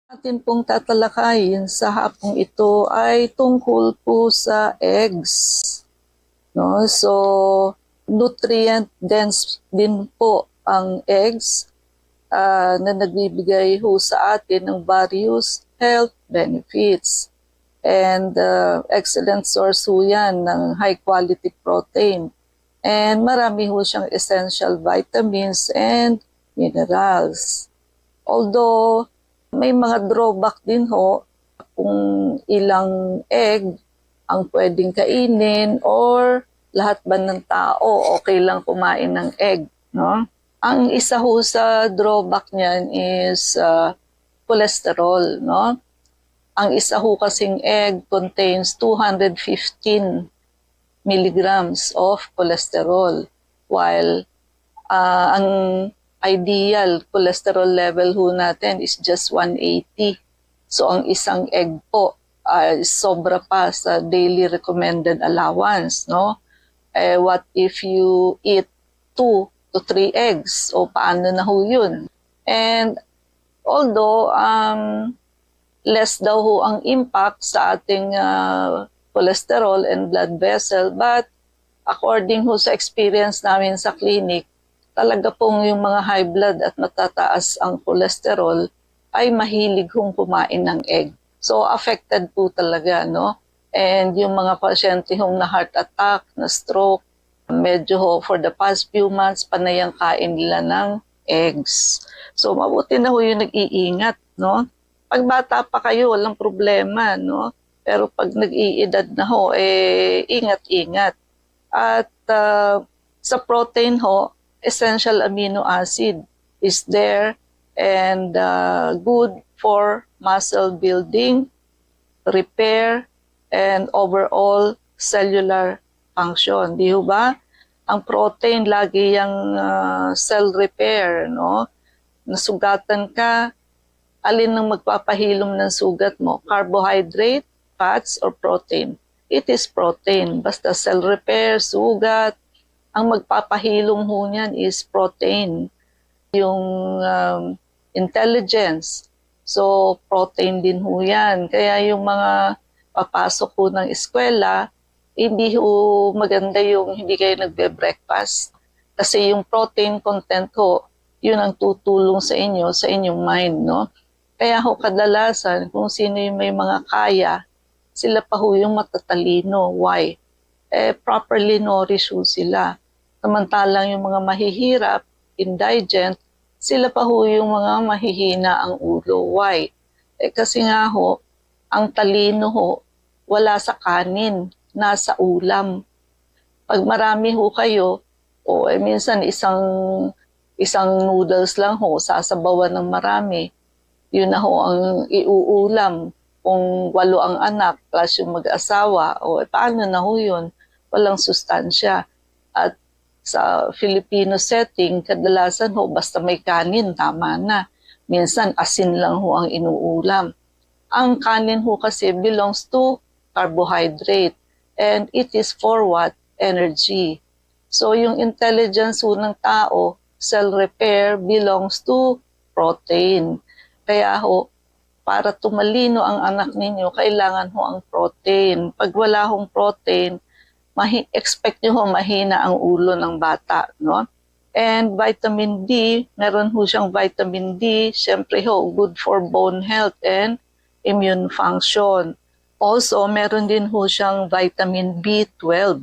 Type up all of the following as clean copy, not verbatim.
Atin pong tatalakayin sa hapong ito ay tungkol po sa eggs. No? So, nutrient dense din po ang eggs na nagbibigay ho sa atin ng various health benefits. And excellent source ho yan ng high quality protein. And marami ho siyang essential vitamins and minerals. Although, may mga drawback din ho kung ilang egg ang pwedeng kainin or lahat ba ng tao okay lang kumain ng egg, no? Ang isa ho sa drawback niyan is cholesterol, no? Ang isa ho kasing egg contains 215 milligrams of cholesterol, while ang ideal cholesterol level ho natin is just 180. So ang isang egg po sobra pa sa daily recommended allowance, no? What if you eat 2 to 3 eggs? O paano na ho yun? And although less daw ho ang impact sa ating cholesterol and blood vessel, but according ho sa experience namin sa clinic, talaga pong yung mga high blood at matataas ang cholesterol ay mahilig hong kumain ng egg. So affected po talaga, no? And yung mga pasyente hong na heart attack, na stroke, medyo ho for the past few months panay ang kain nila ng eggs. So mabuti na ho yung nag-iingat, no? Pag bata pa kayo, walang problema, no? Pero pag nag-iedad na ho, ingat-ingat. At sa protein ho, essential amino acid is there and good for muscle building, repair, and overall cellular function. Di ba? Ang protein lagi yung cell repair, no? Nasugatan ka, alin ang magpapahilom ng sugat mo? Carbohydrate, fats, or protein? It is protein. Basta cell repair, sugat, ang magpapahilom ho niyan is protein. Yung intelligence, so protein din ho yan. Kaya yung mga papasok ho ng eskwela, hindi ho maganda yung hindi kayo nagbe-breakfast. Kasi yung protein content ho, yun ang tutulong sa inyo, sa inyong mind, no? Kaya ho kadalasan, kung sino yung may mga kaya, sila pa ho yung matatalino. Why? Properly nourished ho sila. Samantalang yung mga mahihirap, indigent, sila pa ho yung mga mahihina ang ulo. Why? Kasi nga ho, ang talino ho, wala sa kanin, nasa ulam. Pag marami ho kayo, minsan isang noodles lang ho, sasabawan ng marami. Yun na ho ang iuulam. Kung 8 ang anak plus yung mag-asawa, paano na ho yun? Walang sustansya. At sa Filipino setting, kadalasan ho, basta may kanin, tama na. Minsan, asin lang ho ang inuulam. Ang kanin ho kasi belongs to carbohydrate and it is for what? Energy. So, yung intelligence ho ng tao, cell repair belongs to protein. Kaya ho, para tumalino ang anak ninyo, kailangan ho ang protein. Pag wala hong protein, expect nyo ho mahina ang ulo ng bata, no? And vitamin D, meron ho siyang vitamin D, syempre ho, good for bone health and immune function. Also, meron din ho siyang vitamin B12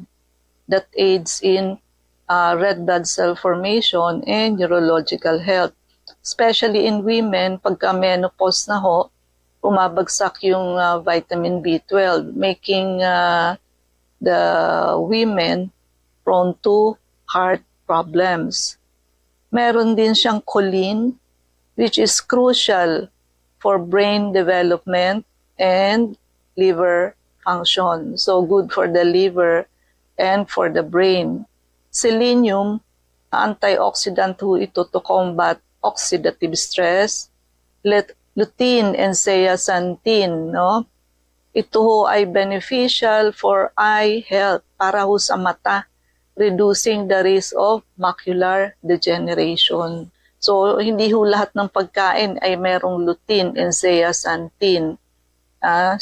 that aids in red blood cell formation and neurological health. Especially in women, pagka menopause na ho, umabagsak yung vitamin B12, making the women prone to heart problems. Meron din siyang choline, which is crucial for brain development and liver function. So good for the liver and for the brain. Selenium, antioxidant ho ito to combat oxidative stress. Lutein and zeaxanthin, no? Ito ho ay beneficial for eye health, para ho sa mata, reducing the risk of macular degeneration. So, hindi ho lahat ng pagkain ay merong lutein and zeaxanthin.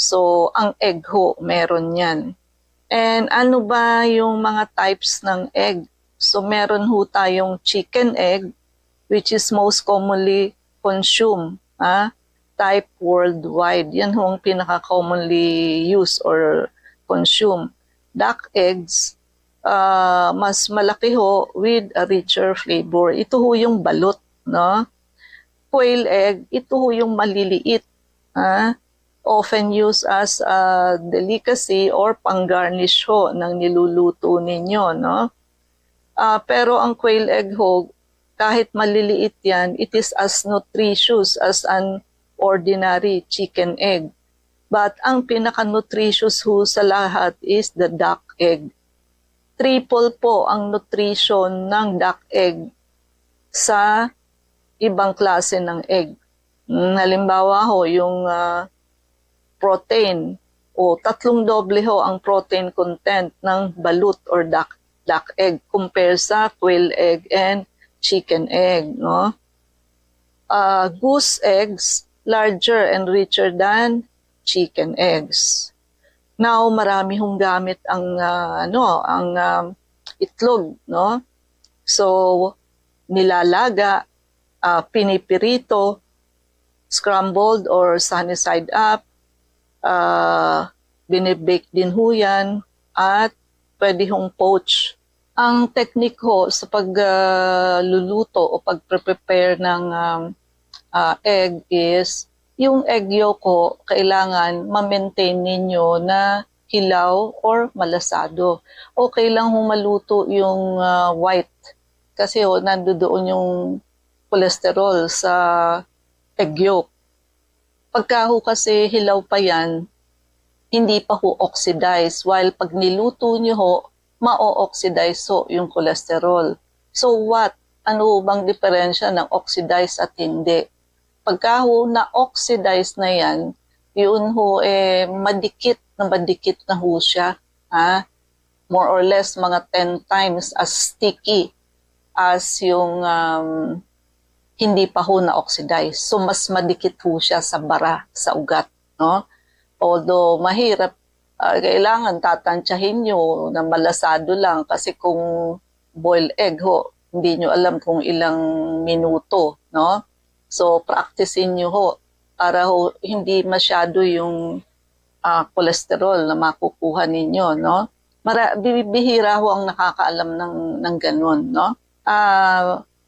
So, ang egg ho, meron yan. And ano ba yung mga types ng egg? So, meron ho tayong chicken egg, which is most commonly consumed, type worldwide. Yan ho ang pinaka-commonly used or consumed. Duck eggs, mas malaki ho with a richer flavor. Ito ho yung balot, no? Quail egg, ito ho yung maliliit, often used as a delicacy or pang-garnish ho ng niluluto ninyo, no? Pero ang quail egg ho, kahit maliliit yan, it is as nutritious as an ordinary chicken egg. But ang pinaka-nutritious ho sa lahat is the duck egg. Triple po ang nutrition ng duck egg sa ibang klase ng egg. Halimbawa ho, yung protein o tatlong doble ho ang protein content ng balut or duck egg compare sa quail egg and chicken egg, no? Goose eggs larger and richer than chicken eggs. Now, marami hong gamit ang itlog, no? So, nilalaga, pinipirito, scrambled or sunny side up, binibake din ho yan, at pwede hong poach. Ang technique ho sa pagluluto o pag-prepare ng egg is, yung egg yolk ko, kailangan ma-maintain ninyo na hilaw or malasado. Okay lang humaluto yung white kasi nandoon yung cholesterol sa egg yolk. Pagka ho kasi hilaw pa yan, hindi pa ho oxidized. While pag niluto nyo ho, ma-oxidize ho yung cholesterol. So what? Ano bang diferensya ng oxidized at hindi? Pagka ho na-oxidize na yan, yun ho madikit na ho siya. More or less mga 10 times as sticky as yung hindi pa ho na-oxidize. So mas madikit ho siya sa bara, sa ugat. No? Although mahirap, kailangan tatantyahin nyo na malasado lang kasi kung boiled egg ho, hindi nyo alam kung ilang minuto. No? So, practicein nyo ho para ho hindi masyado yung cholesterol na makukuha ninyo, no? Bibihira ho ang nakakaalam ng ganun, no?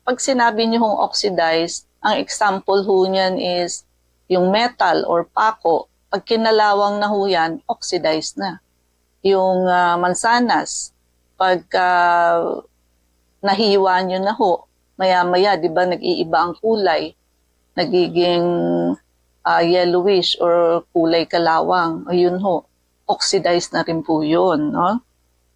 Pag sinabi nyo hong oxidized, ang example ho niyan is yung metal or pako. Pag kinalawang na ho yan, oxidized na. Yung mansanas, pag nahiwa nyo na ho, maya-maya, di ba, nag-iiba ang kulay, nagiging yellowish or kulay kalawang. Ayun ho, oxidized na rin po yun. No?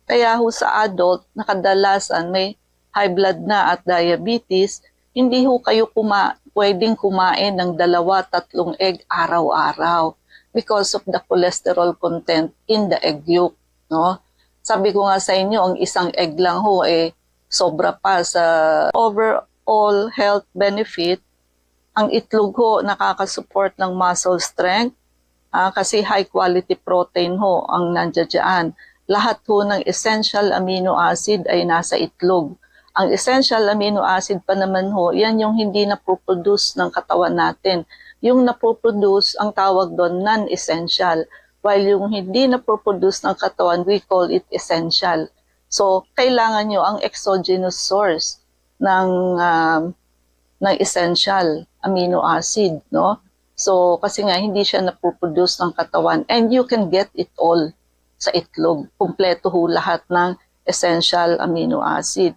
Kaya ho sa adult, nakadalasan may high blood na at diabetes, hindi ho kayo pwedeng kumain ng 2-3 egg araw-araw because of the cholesterol content in the egg yolk. No? Sabi ko nga sa inyo, ang isang egg lang ho sobra pa sa overall health benefit. Ang itlog ho nakakasupport ng muscle strength kasi high quality protein ho ang nandiyan. Lahat ho ng essential amino acid ay nasa itlog. Ang essential amino acid pa naman ho, yan yung hindi napoproduce ng katawan natin. Yung napoproduce, ang tawag doon non-essential. While yung hindi napoproduce ng katawan, we call it essential. So, kailangan nyo ang exogenous source ng essential amino acid, no? So, kasi nga hindi siya napoproduce ng katawan and you can get it all sa itlog. Kumpleto ho lahat ng essential amino acid.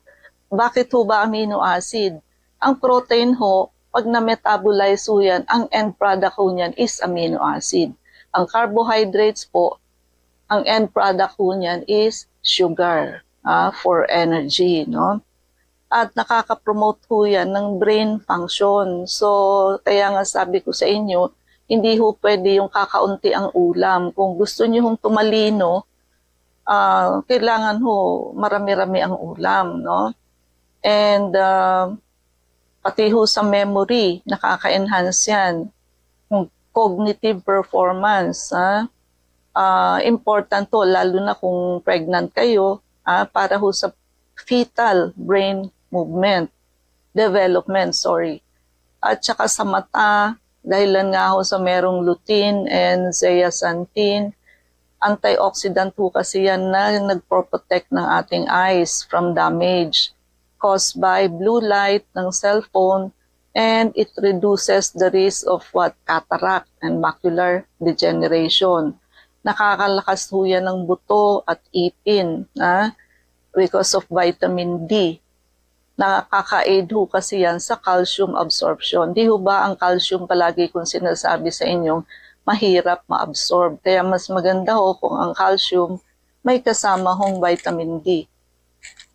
Bakit ho ba amino acid? Ang protein ho, pag na-metabolize ho yan, ang end product ho niyan is amino acid. Ang carbohydrates po, ang end product ho niyan is sugar for energy, no? At nakaka-promote ho yan ng brain function. So, kaya nga sabi ko sa inyo, hindi ho pwede yung kakaunti ang ulam. Kung gusto nyo hong tumalino, kailangan ho marami-rami ang ulam, no? And Pati ho sa memory, nakaka-enhance yan. Cognitive performance, important to, lalo na kung pregnant kayo, para ho sa fetal brain development, At saka sa mata, dahilan nga ho sa merong lutein and zeaxanthin, antioxidant po kasi yan na nagpo-protect ng ating eyes from damage caused by blue light ng cellphone, and it reduces the risk of cataract and macular degeneration. Nakakalakas ho yan ng buto at ipin because of vitamin D. Nakaka-aid ho kasi yan sa calcium absorption. Di ho ba ang calcium palagi kung sinasabi sa inyong mahirap ma-absorb. Kaya mas maganda ho kung ang calcium may kasama hong vitamin D.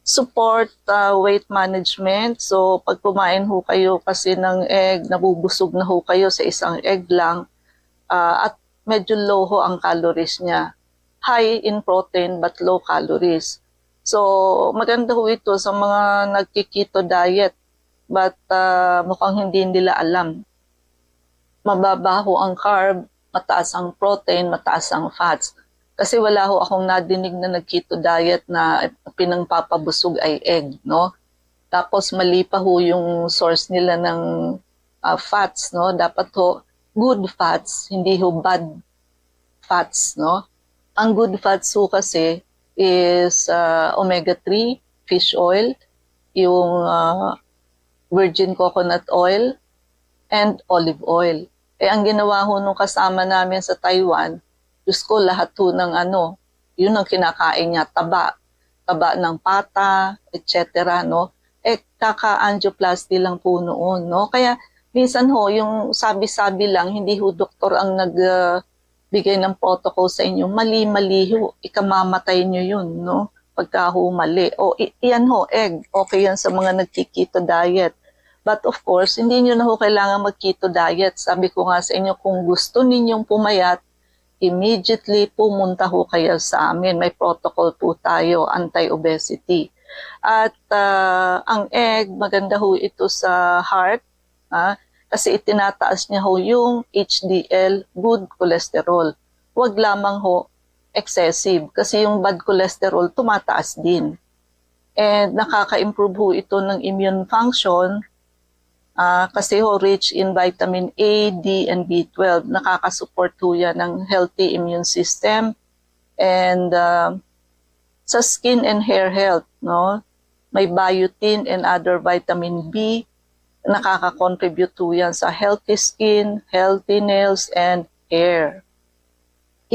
Support weight management. So pag kumain ho kayo kasi ng egg, nabubusog na ho kayo sa isang egg lang, at medyo low ho ang calories niya. High in protein but low calories. So maganda ho ito sa mga nagki-keto diet but mukhang hindi nila alam. Mababa ho ang carb, mataas ang protein, mataas ang fats. Kasi wala ho akong nadinig na nag-keto diet na pinangpapabusog ay egg, no? Tapos mali pa ho yung source nila ng fats, no? Dapat ho good fats, hindi ho bad fats, no? Ang good fats ho kasi is omega-3, fish oil, yung virgin coconut oil, and olive oil. Ang ginawa ho nung kasama namin sa Taiwan, Diyos ko, lahat ho ng yun ang kinakain niya, taba ng pata, etc. No? Kaka-angioplasty lang po noon. No? Kaya minsan ho, yung sabi-sabi lang, hindi ho doktor ang nagbigay ng protocol sa inyo. Mali-mali ho, ikamamatay nyo yun. No? Pagka ho mali. Iyan ho, egg. Okay yan sa mga nagki-keto diet. But of course, hindi nyo na ho kailangan mag-keto diet. Sabi ko nga sa inyo, kung gusto ninyong pumayat, immediately pumunta ho kayo sa amin. May protocol po tayo, anti-obesity. At ang egg, maganda ho ito sa heart, kasi itinataas niya ho yung HDL, good cholesterol. Huwag lamang ho excessive, kasi yung bad cholesterol tumataas din. And nakaka-improve ho ito ng immune function, kasi ho rich in vitamin A, D, and B12. Nakaka-support ho yan ng healthy immune system. And sa skin and hair health, no? May biotin and other vitamin B. Nakaka-contribute ho yan sa healthy skin, healthy nails, and hair.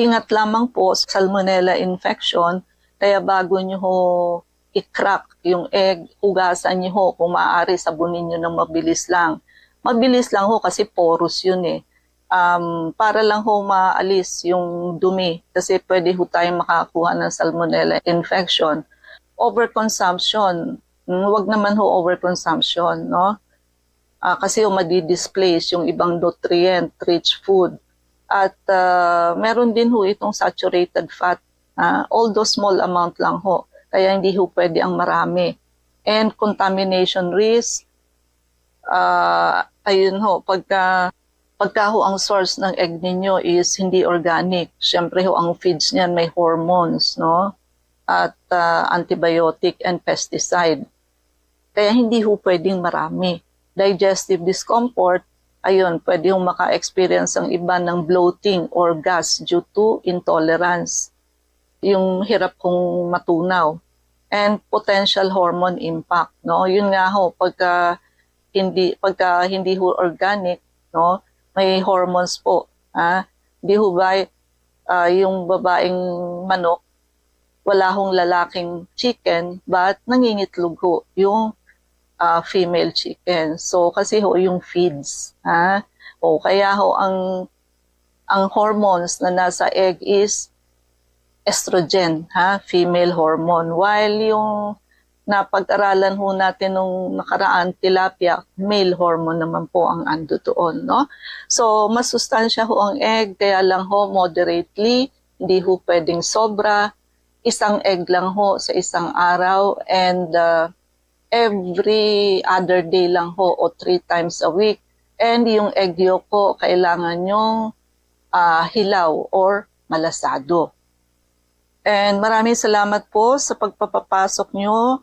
Ingat lamang po sa salmonella infection, kaya bago nyo ho i-crack yung egg, hugasan niyo ho, kung maaari sabunin niyo ng mabilis lang. Mabilis lang ho kasi porous yun eh. Para lang ho maalis yung dumi kasi pwede ho tayong makakuha ng salmonella infection. Overconsumption, wag naman ho overconsumption, no? Kasi ho madi-displace yung ibang nutrient-rich food. At meron din ho itong saturated fat, although small amount lang ho. Kaya hindi ho pwede ang marami. And contamination risk, ayun ho, pagka ho ang source ng egg ninyo is hindi organic, syempre ho ang feeds niyan may hormones, no? At antibiotic and pesticide. Kaya hindi ho pwedeng marami. Digestive discomfort, ayun, pwede ho maka-experience ang iba ng bloating or gas due to intolerance. Yung hirap kong matunaw, and potential hormone impact, no? Yun nga ho, pagka hindi ho organic, no? May hormones po, Di ho ba yung babaeng manok, wala hong lalaking chicken, but nangingitlog ho yung female chicken. So kasi ho yung feeds, kaya ho ang hormones na nasa egg is estrogen, female hormone. While yung napag-aralan ho natin nung nakaraan, tilapia, male hormone naman po ang ando doon, no? So, masustansya ho ang egg, kaya lang ho moderately, hindi ho pwedeng sobra, isang egg lang ho sa isang araw, and every other day lang ho o 3 times a week. And yung egg yolk po, kailangan yung hilaw or malasado. And maraming salamat po sa pagpapapasok nyo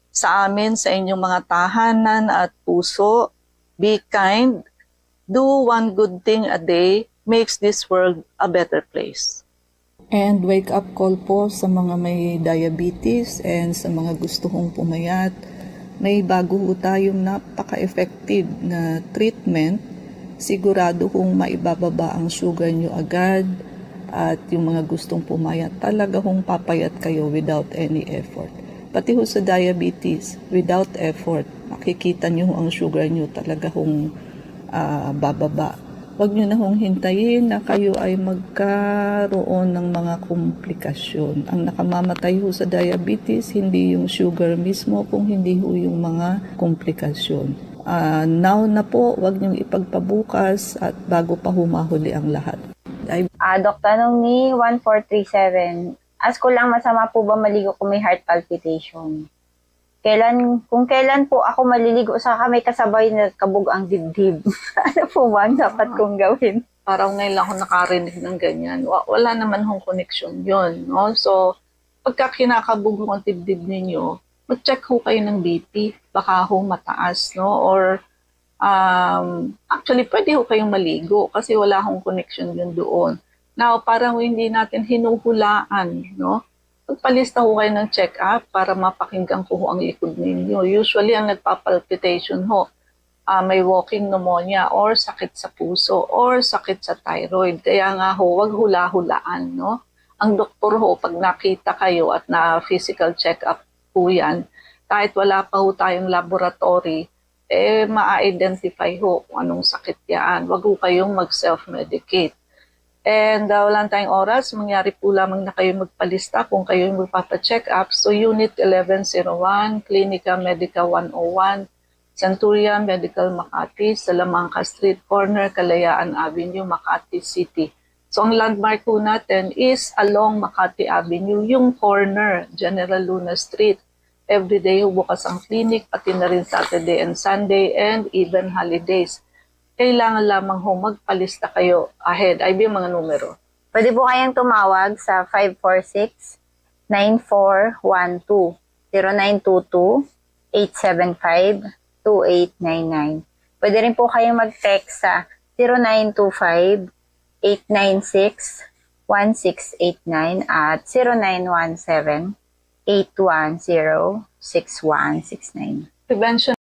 sa amin sa inyong mga tahanan at puso. Be kind. Do one good thing a day makes this world a better place. And wake up call po sa mga may diabetes and sa mga gusto kong pumayat. May bago po tayong napaka-effective na treatment. Sigurado kung maibababa ang sugar nyo agad at yung mga gustong pumayat, talaga kung papayat kayo without any effort. Pati ho sa diabetes, without effort, makikita nyo ang sugar nyo talaga kung bababa. Huwag nyo na hong hintayin na kayo ay magkaroon ng mga komplikasyon. Ang nakamamatay ho sa diabetes, hindi yung sugar mismo, kung hindi ho yung mga komplikasyon. Now na po, huwag nyong ipagpabukas at bago pa humahuli ang lahat. Dr. Tanong ni 1437, ask ko lang, masama po ba maligo kung may heart palpitation? Kung kailan po ako maliligo sa may kasabay na kabog ang dibdib? Ano po ba ang dapat kong gawin? Parang ngayon lang ako nakarinig ng ganyan. Wala naman hong connection yun. No? So, pagka kinakabog ang dibdib ninyo, mag-check ho kayo ng BP. Baka ho mataas. No? Or, actually, pwede ho kayong maligo kasi wala hong connection yun doon. Now, parang hindi natin hinuhulaan, no? Magpalista ho kayo ng check-up para mapakinggan ko ho ang likod ninyo. Usually, ang nagpapalpitation ho, may walking pneumonia or sakit sa puso or sakit sa thyroid. Kaya nga ho, wag hula-hulaan, no? Ang doktor ho, pag nakita kayo at na physical check-up po yan, kahit wala pa ho tayong laboratory, ma-identify ho kung anong sakit yan. Wag ho kayong mag-self-medicate. And wala tayong oras, mangyari po lamang na kayo magpalista kung kayo yung magpapacheck up. So Unit 1101, Clinica Medica 101, Centurion Medical Makati, Salamanca Street Corner, Kalayaan Avenue, Makati City. So ang landmark po natin is along Makati Avenue, yung corner, General Luna Street. Everyday bukas ang clinic, pati na rin Saturday and Sunday and even holidays. Kailangan lamang ho magpalista kayo ahead. Ay, yung mga numero. Pwede po kayong tumawag sa 546-9412, 0922-875-2899. Pwede rin po kayong mag-text sa 0925-896-1689 at 0917-810-6169. Prevention